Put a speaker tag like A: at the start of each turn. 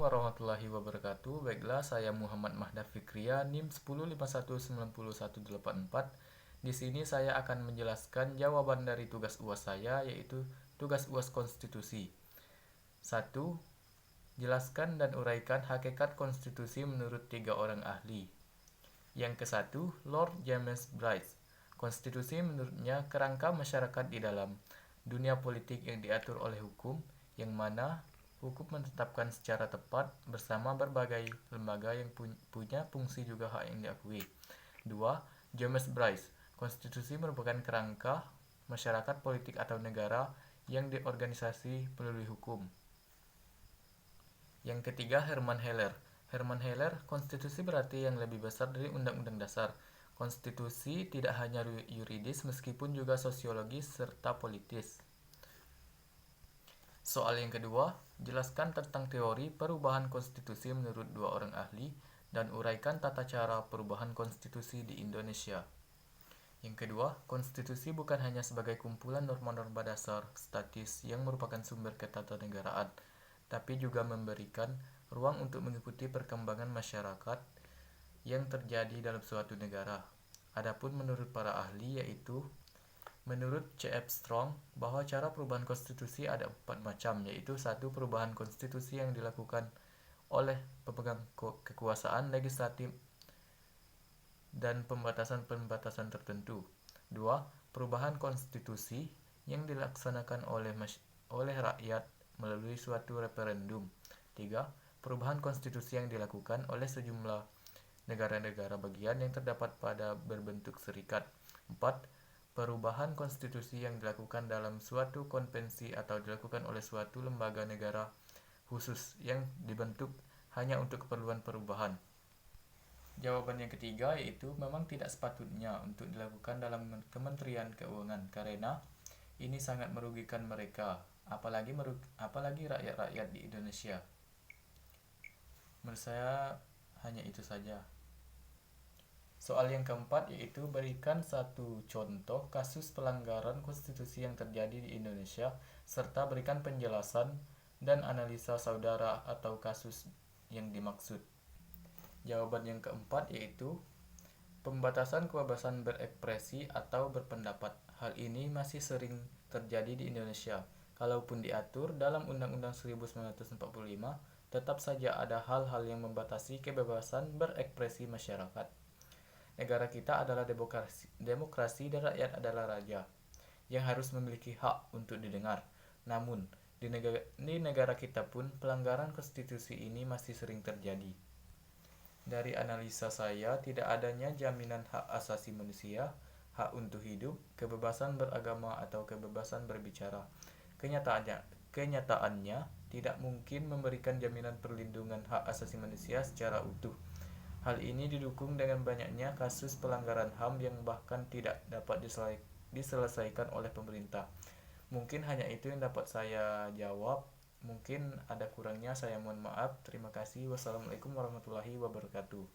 A: warahmatullahi wabarakatuh. Baiklah, saya Muhammad Mahda Fikria, NIM 10519184. Di sini saya akan menjelaskan jawaban dari tugas UAS saya, yaitu tugas UAS Konstitusi. 1. Jelaskan dan uraikan hakikat konstitusi menurut 3 orang ahli. Yang ke-1, Lord James Bryce. Konstitusi menurutnya kerangka masyarakat di dalam dunia politik yang diatur oleh hukum, yang mana hukum menetapkan secara tepat bersama berbagai lembaga yang punya fungsi juga hak yang diakui. 2. James Bryce. Konstitusi merupakan kerangka masyarakat politik atau negara yang diorganisasi melalui hukum. Yang ketiga, Herman Heller. Herman Heller, konstitusi berarti yang lebih besar dari undang-undang dasar. Konstitusi tidak hanya yuridis meskipun juga sosiologis serta politis. Soal yang kedua, jelaskan tentang teori perubahan konstitusi menurut 2 orang ahli dan uraikan tata cara perubahan konstitusi di Indonesia. Yang kedua, konstitusi bukan hanya sebagai kumpulan norma-norma dasar statis yang merupakan sumber ketatanegaraan, tapi juga memberikan ruang untuk mengikuti perkembangan masyarakat yang terjadi dalam suatu negara. Adapun menurut para ahli, yaitu menurut C.F. Strong, bahwa cara perubahan konstitusi ada 4 macam, yaitu 1. Perubahan konstitusi yang dilakukan oleh pemegang kekuasaan legislatif dan pembatasan-pembatasan tertentu. 2. Perubahan konstitusi yang dilaksanakan oleh rakyat melalui suatu referendum. 3. Perubahan konstitusi yang dilakukan oleh sejumlah negara-negara bagian yang terdapat pada berbentuk serikat. 4. Perubahan konstitusi yang dilakukan dalam suatu konvensi atau dilakukan oleh suatu lembaga negara khusus yang dibentuk hanya untuk keperluan perubahan. Jawaban yang ketiga yaitu memang tidak sepatutnya untuk dilakukan dalam Kementerian Keuangan karena ini sangat merugikan mereka, apalagi rakyat-rakyat di Indonesia. Menurut saya hanya itu saja. Soal yang keempat yaitu berikan satu contoh kasus pelanggaran konstitusi yang terjadi di Indonesia serta berikan penjelasan dan analisa saudara atau kasus yang dimaksud. Jawaban yang keempat yaitu pembatasan kebebasan berekspresi atau berpendapat. Hal ini masih sering terjadi di Indonesia. Kalaupun diatur dalam Undang-Undang 1945, tetap saja ada hal-hal yang membatasi kebebasan berekspresi masyarakat. Negara kita adalah demokrasi dan rakyat adalah raja, yang harus memiliki hak untuk didengar. Namun, di negara kita pun pelanggaran konstitusi ini masih sering terjadi. Dari analisa saya, tidak adanya jaminan hak asasi manusia, hak untuk hidup, kebebasan beragama atau kebebasan berbicara. Kenyataannya tidak mungkin memberikan jaminan perlindungan hak asasi manusia secara utuh. Hal ini didukung dengan banyaknya kasus pelanggaran HAM yang bahkan tidak dapat diselesaikan oleh pemerintah. Mungkin hanya itu yang dapat saya jawab. Mungkin ada kurangnya, saya mohon maaf. Terima kasih. Wassalamualaikum warahmatullahi wabarakatuh.